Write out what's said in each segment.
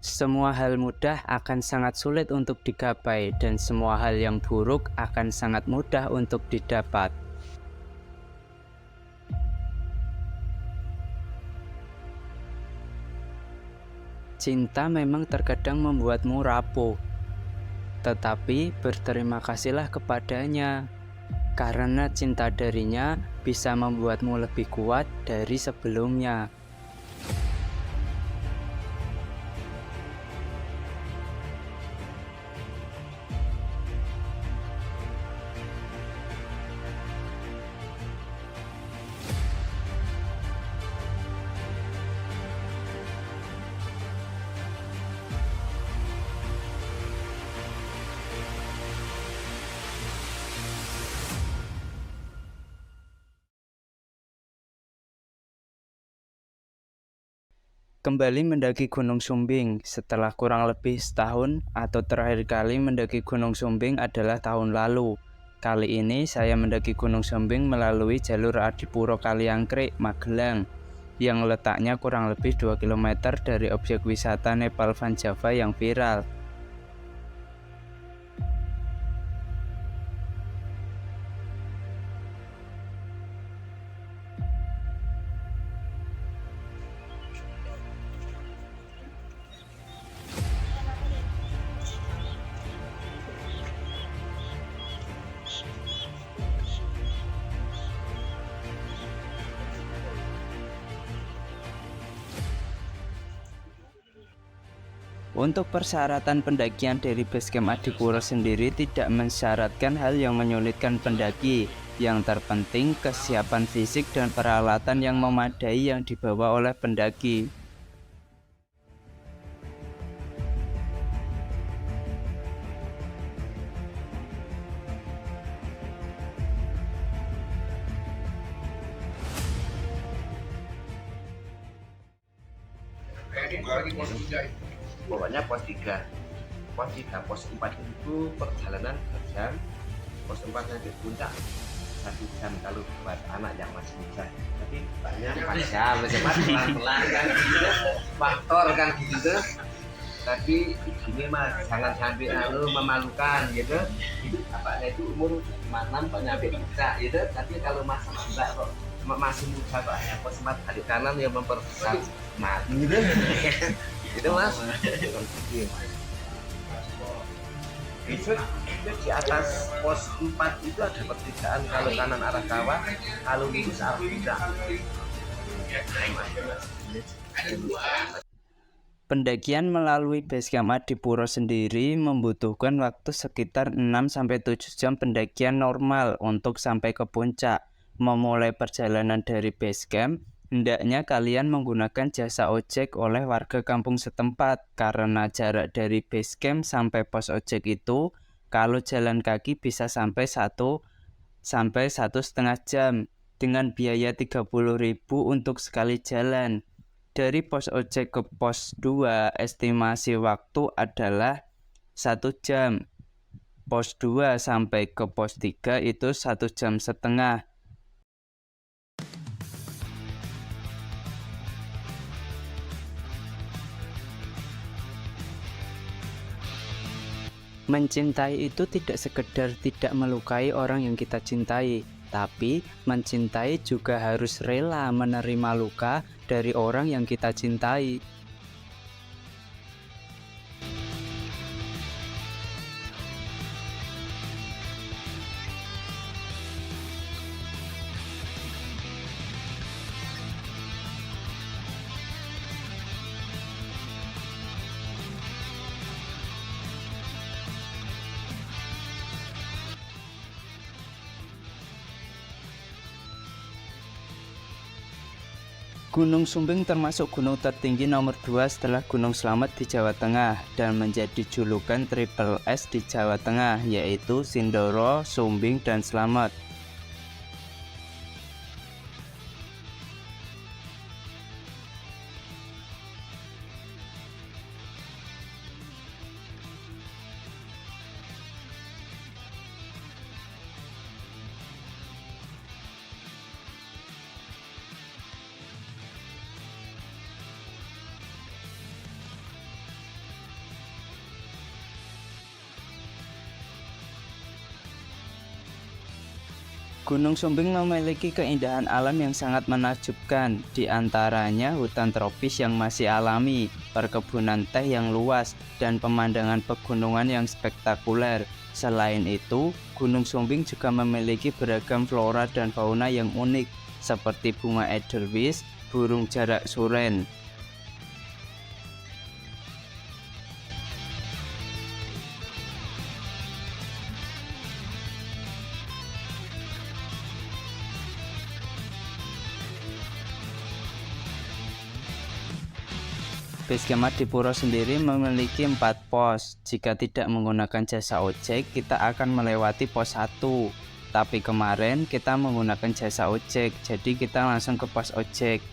Semua hal mudah akan sangat sulit untuk digapai, dan semua hal yang buruk akan sangat mudah untuk didapat. Cinta memang terkadang membuatmu rapuh, tetapi berterima kasihlah kepadanya, karena cinta darinya bisa membuatmu lebih kuat dari sebelumnya. Kembali mendaki Gunung Sumbing setelah kurang lebih setahun, atau terakhir kali mendaki Gunung Sumbing adalah tahun lalu. Kali ini saya mendaki Gunung Sumbing melalui jalur Adipuro Kaliangkrik, Magelang, yang letaknya kurang lebih 2 km dari objek wisata Nepal Van Java yang viral. Untuk persyaratan pendakian dari Basecamp Adipuro sendiri tidak mensyaratkan hal yang menyulitkan pendaki. Yang terpenting kesiapan fisik dan peralatan yang memadai yang dibawa oleh pendaki. Pokoknya pos 3, pos 4 itu perjalanan berjam, pos 4 nanti puncak 1 jam kalau buat anak yang masih muda. Tapi banyak 4 jam, cepat pelan-pelan kan, faktor kan gitu. Tapi ini mah jangan sampai memalukan gitu. Itu apanya itu umur 56 kok nyampe puncak gitu. Tapi kalau masa enggak kok masih muda pak ya, pos 4 balik kanan yang memperbesar mati gitu. Itu mas itu di atas pos 4 itu ada pertigaan, kalau kanan arah kawah, kalau lurus arah puncak. Pendakian melalui Basecamp Adipuro sendiri membutuhkan waktu sekitar 6-7 jam pendakian normal untuk sampai ke puncak. Memulai perjalanan dari Basecamp, hendaknya kalian menggunakan jasa ojek oleh warga kampung setempat, karena jarak dari Basecamp sampai pos ojek itu kalau jalan kaki bisa sampai 1-1,5 jam dengan biaya 30.000 untuk sekali jalan. Dari pos ojek ke pos 2 estimasi waktu adalah 1 jam. Pos 2 sampai ke pos 3 itu 1,5 jam. Mencintai itu tidak sekedar tidak melukai orang yang kita cintai, tapi mencintai juga harus rela menerima luka dari orang yang kita cintai. Gunung Sumbing termasuk gunung tertinggi nomor 2 setelah Gunung Slamet di Jawa Tengah dan menjadi julukan Triple S di Jawa Tengah, yaitu Sindoro, Sumbing, dan Slamet. Gunung Sumbing memiliki keindahan alam yang sangat menakjubkan, di antaranya hutan tropis yang masih alami, perkebunan teh yang luas, dan pemandangan pegunungan yang spektakuler. Selain itu, Gunung Sumbing juga memiliki beragam flora dan fauna yang unik, seperti bunga edelweiss, burung jarak suren. Basecamp Adipuro sendiri memiliki 4 pos. Jika tidak menggunakan jasa ojek, kita akan melewati pos 1. Tapi kemarin kita menggunakan jasa ojek, jadi kita langsung ke pos ojek.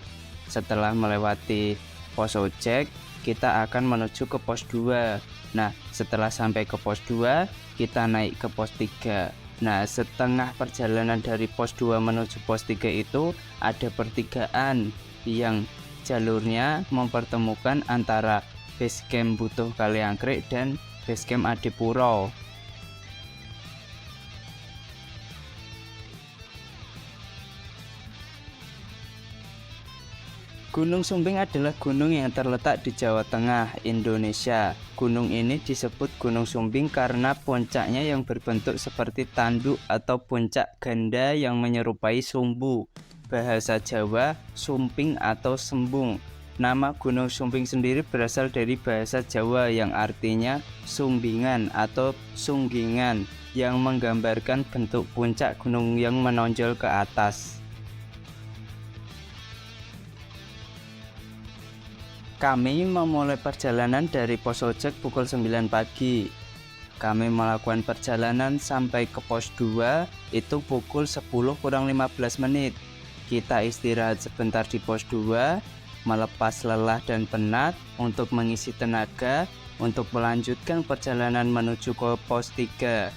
Setelah melewati pos ojek, kita akan menuju ke pos 2. Nah, setelah sampai ke pos 2, kita naik ke pos 3. Nah, setengah perjalanan dari pos 2 menuju pos 3 itu ada pertigaan yang jalurnya mempertemukan antara Basecamp Butuh Kaliangkrik dan Basecamp Adipuro. Gunung Sumbing adalah gunung yang terletak di Jawa Tengah, Indonesia. Gunung ini disebut Gunung Sumbing karena puncaknya yang berbentuk seperti tanduk atau puncak ganda yang menyerupai sumbu. Bahasa Jawa, sumping atau sembung. Nama Gunung Sumbing sendiri berasal dari bahasa Jawa yang artinya sumbingan atau sunggingan, yang menggambarkan bentuk puncak gunung yang menonjol ke atas. Kami memulai perjalanan dari pos ojek pukul 9 pagi. Kami melakukan perjalanan sampai ke pos 2 itu pukul 10 kurang 15 menit. Kita istirahat sebentar di pos 2, melepas lelah dan penat untuk mengisi tenaga untuk melanjutkan perjalanan menuju ke pos 3.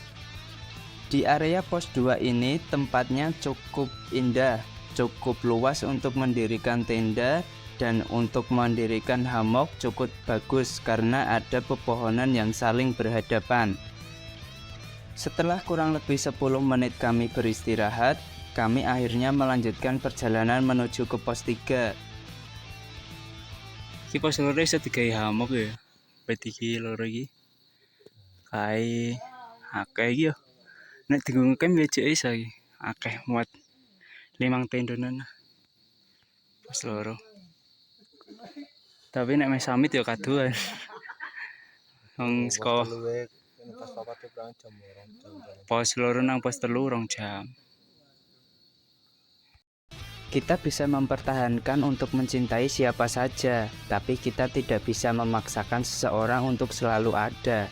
Di area pos 2 ini tempatnya cukup indah, cukup luas untuk mendirikan tenda, dan untuk mendirikan hammock cukup bagus karena ada pepohonan yang saling berhadapan. Setelah kurang lebih 10 menit kami beristirahat, kami akhirnya melanjutkan perjalanan menuju ke pos 3. Iki pos loro iso digawe hammock ya. P3 loro iki. Kae akeh iki yo. Nek dienggo ngecamp ya cek iso iki. Akeh muat 5 tendonan. Pos loro. Tapi nek mes summit ya kaduan. Wong saka pos loro nang pos 3 2 jam. Kita bisa mempertahankan untuk mencintai siapa saja, tapi kita tidak bisa memaksakan seseorang untuk selalu ada.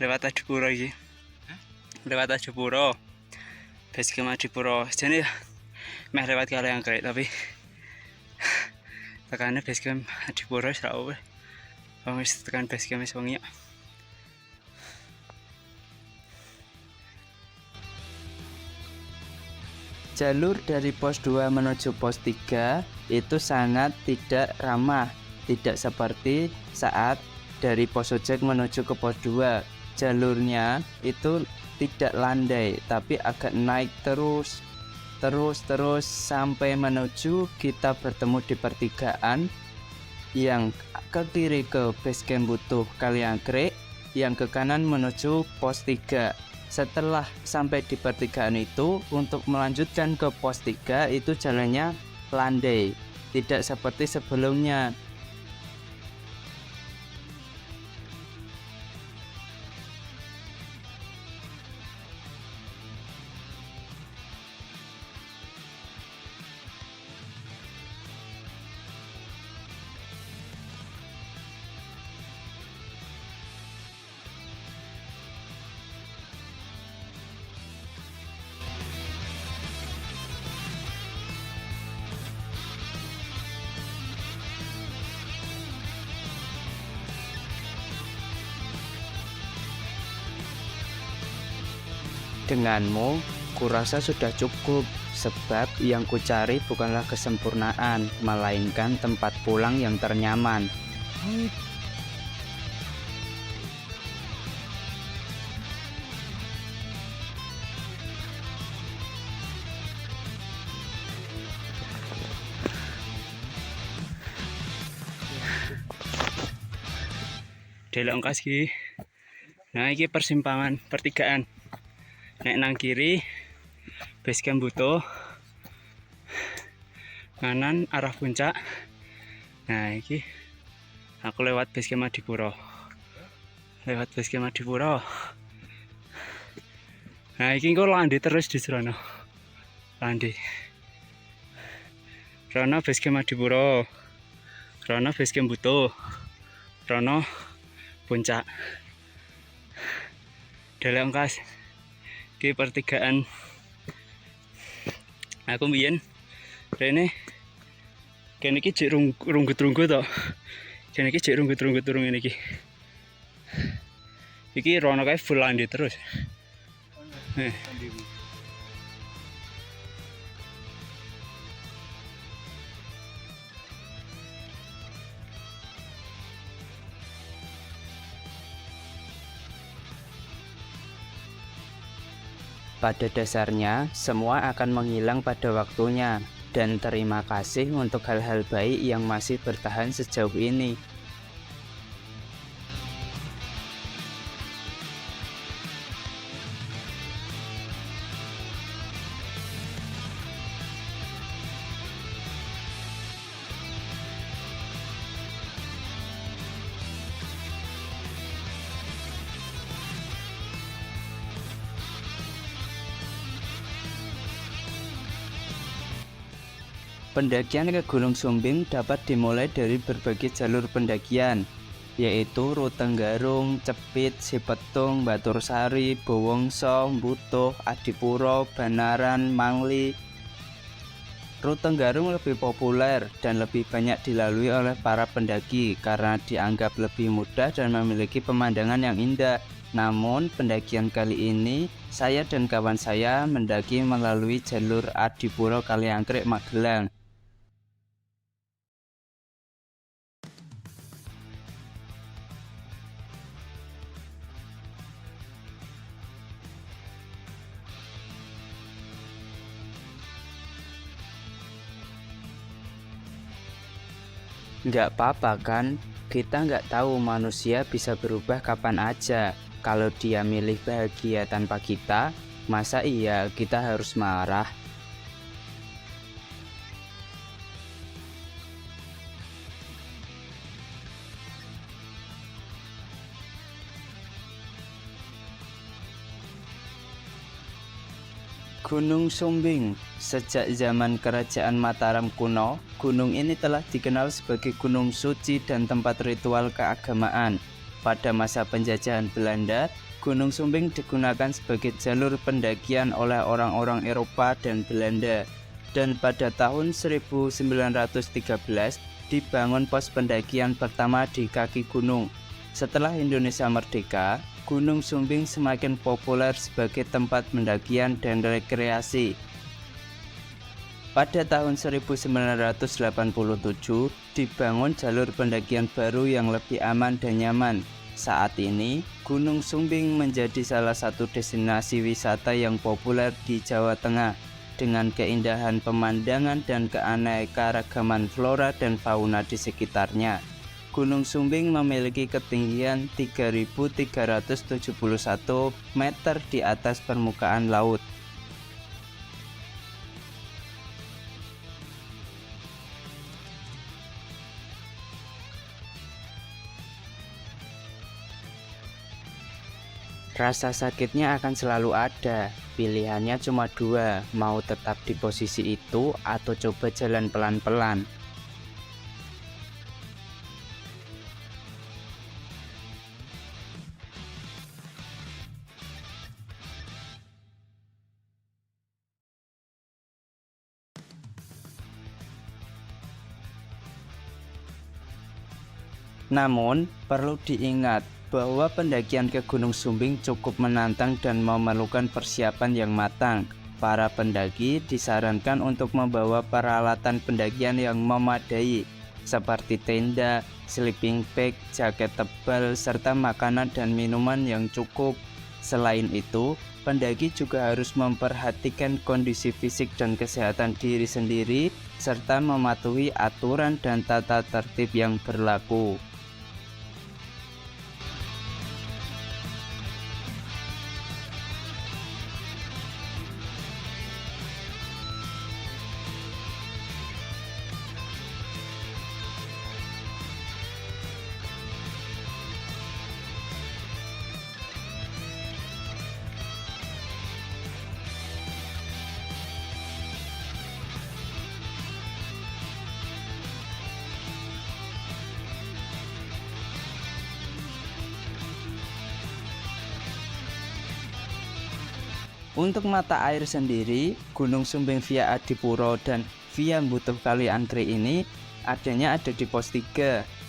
Lewat Adipuro iki. Lewat Adipuro. Basecamp Adipuro. Jane meh lewat Kaliangkrik tapi tekane Basecamp Adipuro wis ra opo. Wong wis tekan Basecamp wis wengi. Jalur dari pos 2 menuju pos 3 itu sangat tidak ramah, tidak seperti saat dari pos ojek menuju ke pos 2. Jalurnya itu tidak landai, tapi agak naik terus sampai menuju kita bertemu di pertigaan yang ke kiri ke Basecamp Butuh Kaliangkrik, yang ke kanan menuju pos 3. Setelah sampai di pertigaan itu, untuk melanjutkan ke pos 3 itu jalannya landai, tidak seperti sebelumnya. Denganmu, kurasa sudah cukup, sebab yang kucari bukanlah kesempurnaan, melainkan tempat pulang yang ternyaman. Delok ongkas iki. Nah, iki persimpangan pertigaan. Nek nang kiri base camp butuh. Kanan arah puncak. Nah, iki aku lewat base camp Adipuro. Nah, iki engko landi terus di Srono. Landi. Rono base camp Adipuro. Rono base camp butuh. Rono puncak. Delok ongkas di pertigaan. Aku mbiyen rene kene iki jek runggut-runggut to. Kene iki jek runggut-runggut turung ngene iki. Iki rono kae full landi terus. Pada dasarnya, semua akan menghilang pada waktunya, dan terima kasih untuk hal-hal baik yang masih bertahan sejauh ini. Pendakian ke Gunung Sumbing dapat dimulai dari berbagai jalur pendakian, yaitu Rutenggarung, Cepit, Sipetung, Batursari, Bowongso, Butuh, Adipuro, Banaran, Mangli. Rutenggarung lebih populer dan lebih banyak dilalui oleh para pendaki karena dianggap lebih mudah dan memiliki pemandangan yang indah. Namun pendakian kali ini saya dan kawan saya mendaki melalui jalur Adipuro Kaliangkrek Magelang. Nggak apa-apa kan, kita nggak tahu manusia bisa berubah kapan aja. Kalau dia milih bahagia tanpa kita, masa iya kita harus marah? Gunung Sumbing. Sejak zaman Kerajaan Mataram kuno, gunung ini telah dikenal sebagai gunung suci dan tempat ritual keagamaan. Pada masa penjajahan Belanda, Gunung Sumbing digunakan sebagai jalur pendakian oleh orang-orang Eropa dan Belanda. Dan pada tahun 1913 dibangun pos pendakian pertama di kaki gunung. Setelah Indonesia merdeka, Gunung Sumbing semakin populer sebagai tempat pendakian dan rekreasi. Pada tahun 1987 dibangun jalur pendakian baru yang lebih aman dan nyaman. Saat ini, Gunung Sumbing menjadi salah satu destinasi wisata yang populer di Jawa Tengah dengan keindahan pemandangan dan keanekaragaman flora dan fauna di sekitarnya. Gunung Sumbing memiliki ketinggian 3.371 meter di atas permukaan laut. Rasa sakitnya akan selalu ada, pilihannya cuma dua, mau tetap di posisi itu atau coba jalan pelan-pelan. Namun, perlu diingat, bahwa pendakian ke Gunung Sumbing cukup menantang dan memerlukan persiapan yang matang. Para pendaki disarankan untuk membawa peralatan pendakian yang memadai seperti tenda, sleeping bag, jaket tebal, serta makanan dan minuman yang cukup. Selain itu, pendaki juga harus memperhatikan kondisi fisik dan kesehatan diri sendiri serta mematuhi aturan dan tata tertib yang berlaku. Untuk mata air sendiri, Gunung Sumbing via Adipuro dan via Butuh Kali Anggrek ini adanya ada di pos 3.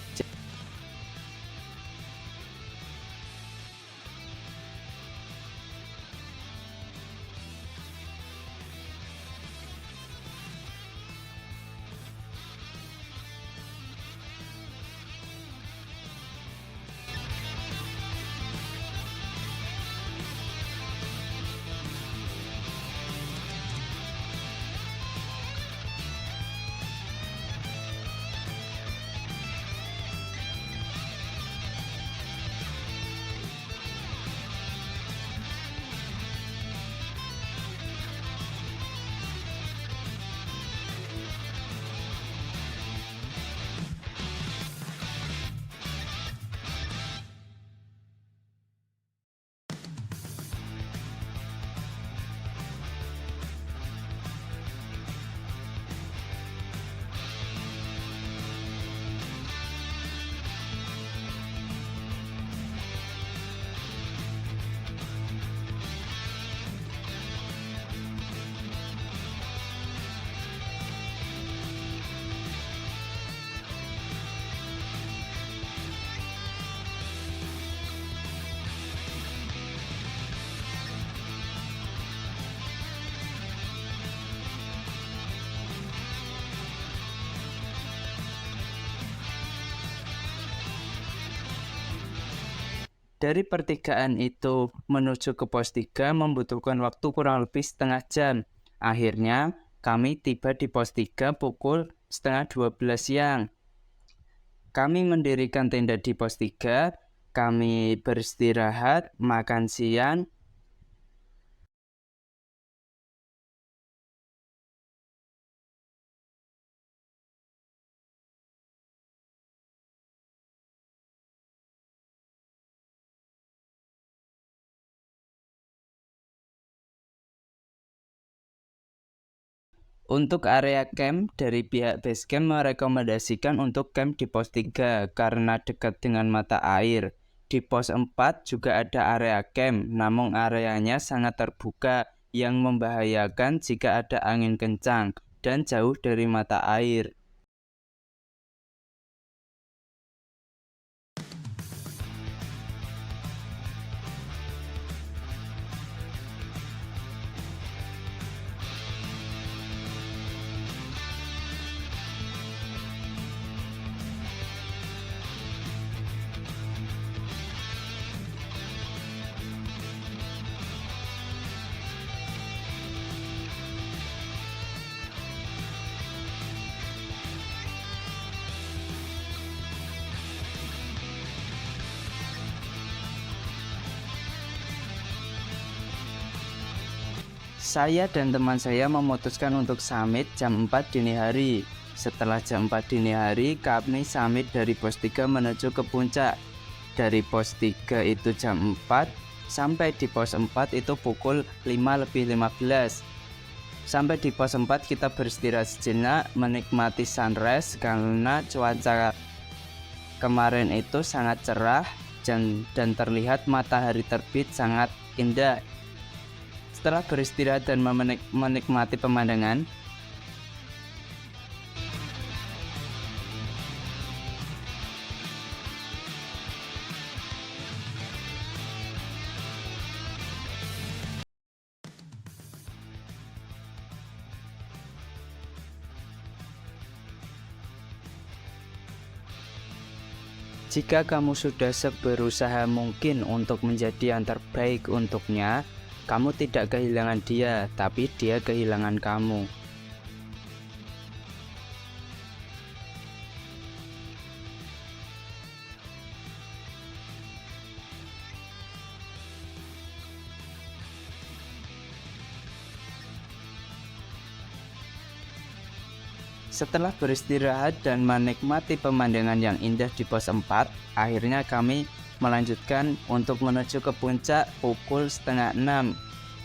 Dari pertigaan itu menuju ke pos 3 membutuhkan waktu kurang lebih setengah jam. Akhirnya kami tiba di pos 3 pukul setengah 12 siang. Kami mendirikan tenda di pos 3, kami beristirahat, makan siang. Untuk area camp, dari pihak base camp merekomendasikan untuk camp di pos 3 karena dekat dengan mata air. Di pos 4 juga ada area camp, namun areanya sangat terbuka yang membahayakan jika ada angin kencang dan jauh dari mata air. Saya dan teman saya memutuskan untuk summit jam 4 dini hari. Setelah jam 4 dini hari, kami summit dari pos 3 menuju ke puncak. Dari pos 3 itu jam 4, sampai di pos 4 itu pukul 5:15. Sampai di pos 4 kita beristirahat sejenak, menikmati sunrise karena cuaca kemarin itu sangat cerah dan terlihat matahari terbit sangat indah. Setelah beristirahat dan menikmati pemandangan, Jika kamu sudah seberusaha mungkin untuk menjadi yang terbaik untuknya, kamu tidak kehilangan dia, tapi dia kehilangan kamu. Setelah beristirahat dan menikmati pemandangan yang indah di pos 4, akhirnya kami melanjutkan untuk menuju ke puncak pukul setengah 6.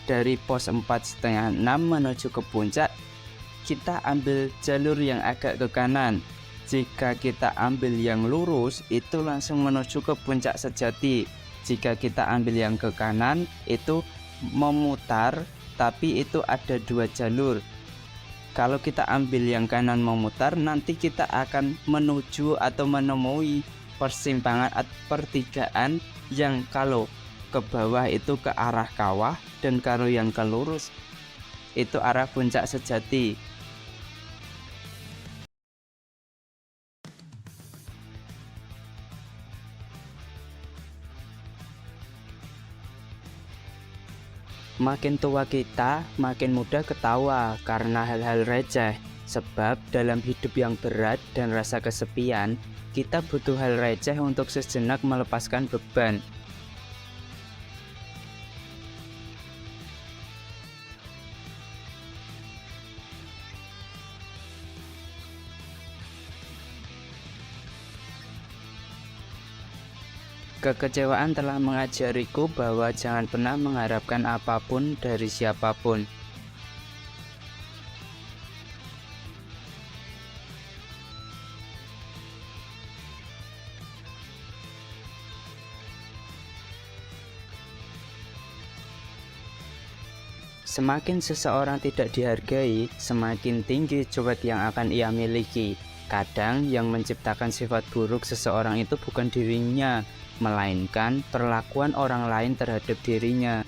Dari pos 4 setengah 6 menuju ke puncak, kita ambil jalur yang agak ke kanan. Jika kita ambil yang lurus, itu langsung menuju ke puncak sejati. Jika kita ambil yang ke kanan, itu memutar, tapi itu ada 2 jalur. Kalau kita ambil yang kanan memutar, nanti kita akan menuju atau menemui persimpangan atau pertigaan yang kalau ke bawah itu ke arah kawah, dan kalau yang ke lurus itu arah puncak sejati. Makin tua kita, makin mudah ketawa karena hal-hal receh. Sebab dalam hidup yang berat dan rasa kesepian, kita butuh hal receh untuk sejenak melepaskan beban. Kekecewaan telah mengajariku bahwa jangan pernah mengharapkan apapun dari siapapun. Semakin seseorang tidak dihargai, semakin tinggi cuek yang akan ia miliki. Kadang yang menciptakan sifat buruk seseorang itu bukan dirinya, melainkan perlakuan orang lain terhadap dirinya.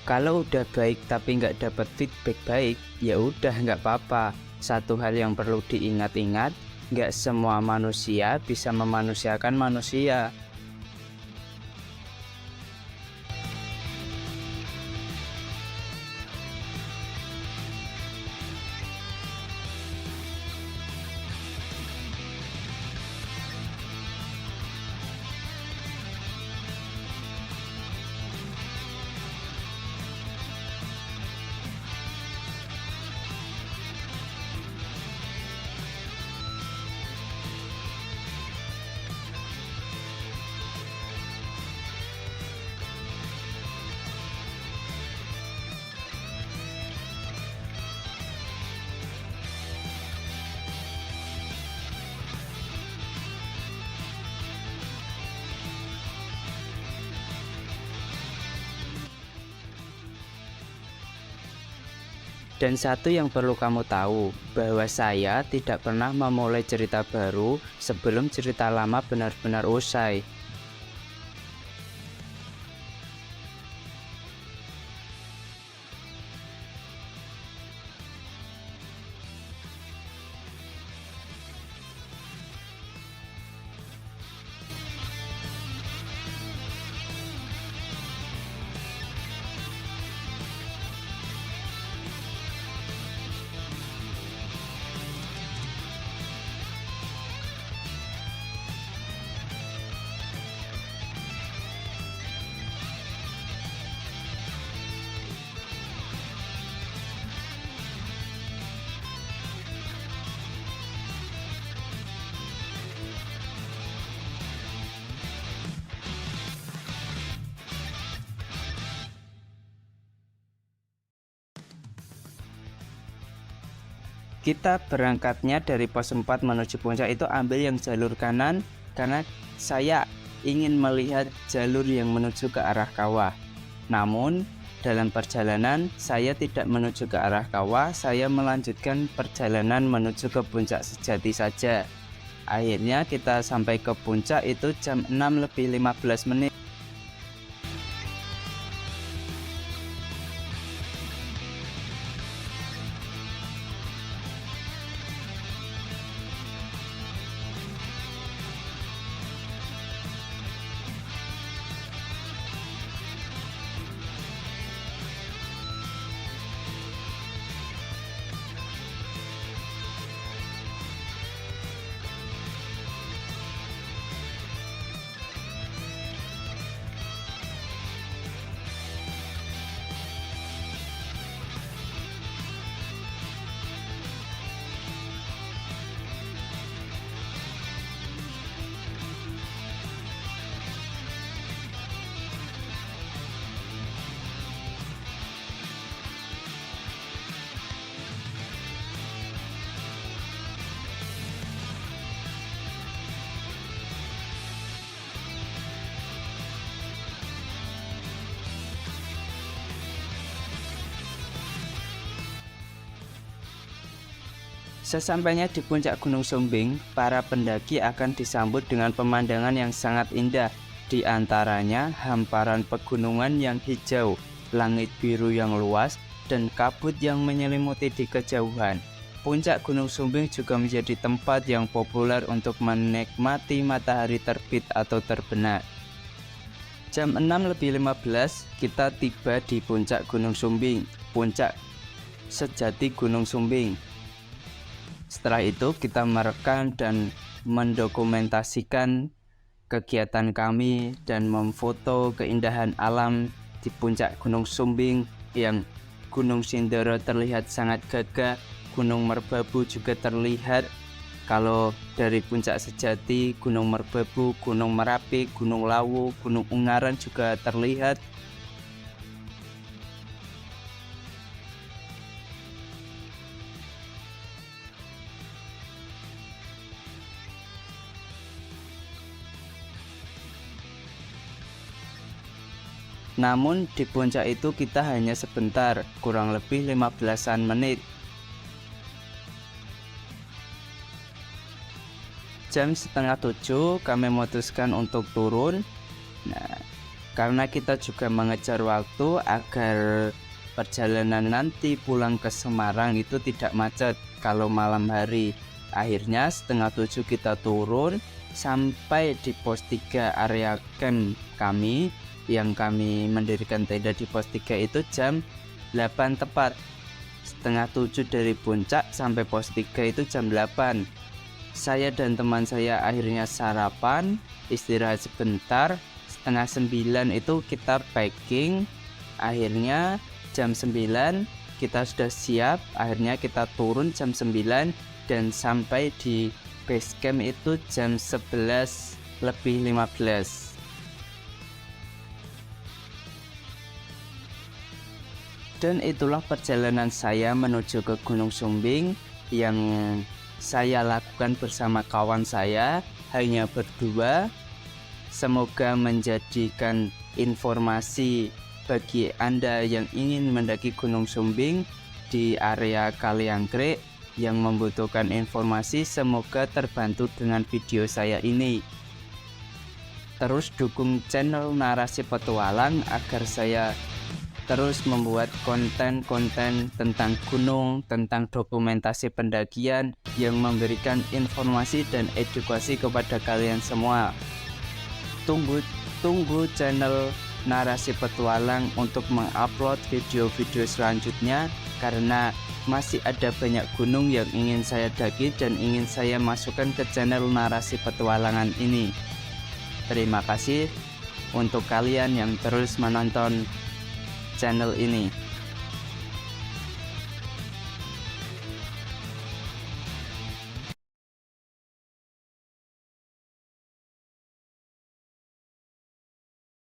Kalau udah baik tapi nggak dapat feedback baik, ya udah nggak apa-apa. Satu hal yang perlu diingat-ingat, nggak semua manusia bisa memanusiakan manusia. Dan satu yang perlu kamu tahu, bahwa saya tidak pernah memulai cerita baru sebelum cerita lama benar-benar usai. Kita berangkatnya dari pos 4 menuju puncak itu ambil yang jalur kanan karena saya ingin melihat jalur yang menuju ke arah kawah. Namun Dalam perjalanan, saya tidak menuju ke arah kawah, saya melanjutkan perjalanan menuju ke puncak sejati saja. Akhirnya kita sampai ke puncak itu jam 6:15. Sesampainya di puncak Gunung Sumbing, para pendaki akan disambut dengan pemandangan yang sangat indah. Di antaranya hamparan pegunungan yang hijau, langit biru yang luas, dan kabut yang menyelimuti di kejauhan. Puncak Gunung Sumbing juga menjadi tempat yang populer untuk menikmati matahari terbit atau terbenam. Jam 6:15 kita tiba di puncak Gunung Sumbing, puncak sejati Gunung Sumbing. Setelah itu kita merekam dan mendokumentasikan kegiatan kami dan memfoto keindahan alam di puncak Gunung Sumbing yang Gunung Sindoro terlihat sangat gagah, Gunung Merbabu juga terlihat. Kalau dari puncak sejati, Gunung Merbabu, Gunung Merapi, Gunung Lawu, Gunung Ungaran juga terlihat. Namun di puncak itu kita hanya sebentar, kurang lebih 15-an menit. Jam 6:30 kami memutuskan untuk turun. Nah, karena kita juga mengejar waktu agar perjalanan nanti pulang ke Semarang itu tidak macet kalau malam hari. Akhirnya 6:30 kita turun sampai di pos 3 area camp kami. Yang kami mendirikan tenda di pos 3 itu jam 8 tepat. 6:30 dari puncak sampai pos 3 itu jam 8. Saya dan teman saya akhirnya sarapan, istirahat sebentar. 8:30 itu kita packing. Akhirnya jam 9 kita sudah siap. Akhirnya kita turun jam 9 dan sampai di base camp itu jam 11:15. Dan itulah perjalanan saya menuju ke Gunung Sumbing yang saya lakukan bersama kawan saya, hanya berdua. Semoga menjadikan informasi bagi Anda yang ingin mendaki Gunung Sumbing di area Kaliangkrek yang membutuhkan informasi. Semoga terbantu dengan video saya ini. Terus dukung channel Narasi Petualang agar saya terus membuat konten-konten tentang gunung, tentang dokumentasi pendakian yang memberikan informasi dan edukasi kepada kalian semua. Tunggu channel Narasi Petualang untuk mengupload video-video selanjutnya, karena masih ada banyak gunung yang ingin saya daki dan ingin saya masukkan ke channel Narasi Petualangan ini. Terima kasih untuk kalian yang terus menonton channel ini.